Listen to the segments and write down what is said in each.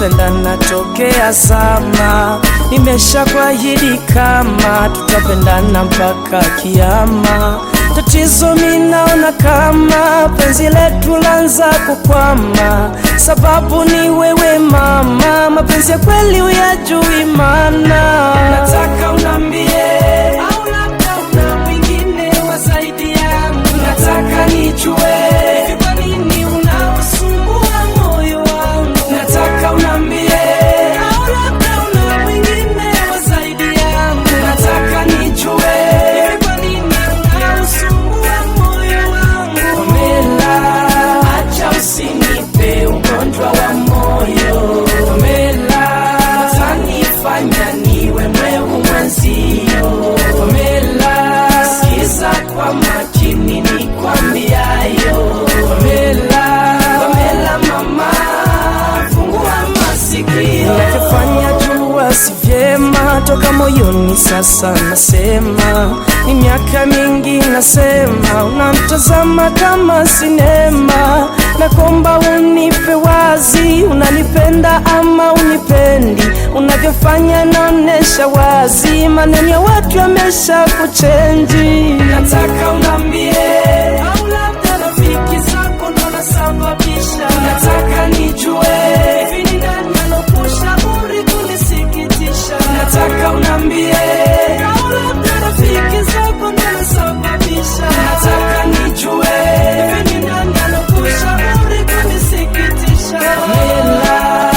tumependana tokea sama. Nimeshakuahidi kama tutapendana mpaka kiyama. Tatizo minaona kama penzi letu lanza kukwama, sababu ni wewe mama, mapenzi ya kweli uyajui mana. Nataka unambie au labda una mwingine wa zaidi yangu. Nataka nijue hivi kwa nini unausumbua moyo wangu. Nataka unambie au labda una mwingine wa zaidi yangu. Nataka nijue hivi kwa nini unausumbua moyo wangu. Pamela, acha usinipe ugonjwa wa moyo. Pamela, utanifanya niwe mwehu mwenzio. Pamela, sikiza kwa makini nikwambiayo. Pamela, Pamela mama, fungua masikio. Unachofanya jua si vyema, toka moyoni sasa nasema. Ni miaka mingi nasema, unamtazama kama sinema. Nakomba unipe wazi, unanipenda ama unipendi. Unavyofanya naonesha wazi, maneno ya watu yamesha kuchenji. Nataka unambie au labda rafiki zako ndo nasababisha. Nataka nijue hivi ni nani alokushauri kunisikitisha. Nataka unambie au labda rafiki zako ndo nasababisha. Nataka nijue hivi ni nani alokushauri kunisikitisha. Pamela,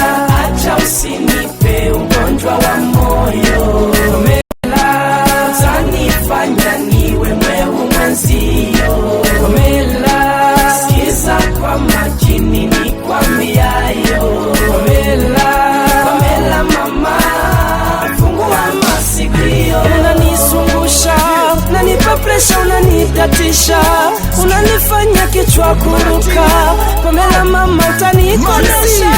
acha usinipe ugonjwa wa moyo. Pamela, utanifanya niwe mwehu mwenzio. Pamela, sikiza kwa makini nikwambiayo. Pamela, Pamela mama, fungua masikio. Unanisungusha, unanipa presha, unanitatisha, unanifanya kichwa kuruka. Pamela mama, utanikonesha.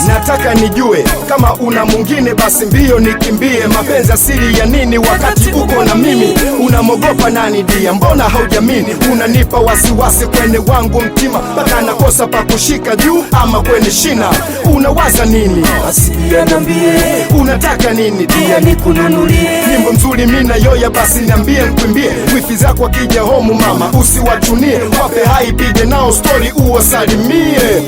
Nataka nijue kama una mwingine basi mbio nikimbie. Mapenzi asili ya nini wakati uko na mimi? Unamogopa nani dia? Mbona haujamini? Unanipa wasiwasi kwenye wangu mtima, mpaka nakosa pa kushika juu ama kwenye shina. Unawaza nini? Asiye nambie, unataka nini dia? Nikununulie nyimbo mzuri mina yoya, basi niambie mkwimbie. Wifi zako akija homu mama usiwachunie, wape hai pige nao story uwasalimie.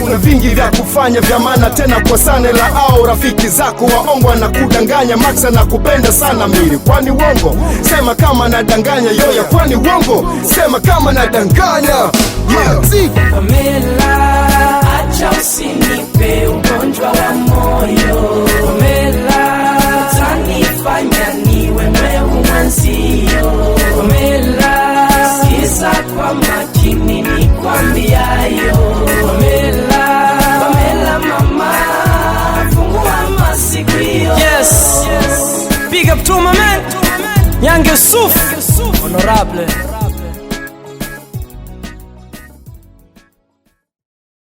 Una vingi vya kufanya vya maana tena kwa sana, la au rafiki zako waongwa na kudanganya. Maxa na kupenda sana miri, kwani uongo? Sema kama nadanganya yoya, kwani uongo? Sema kama nadanganya. Pamela, acha usinipe ugonjwa wa moyo. Pamela, utanifanya niwe mwehu mwenzio. Pamela, sikiza kwa makini nikwambiayo. Pamela, Pamela mama, fungua masikio. Yes, big up to my man Young Yusuf, honorable.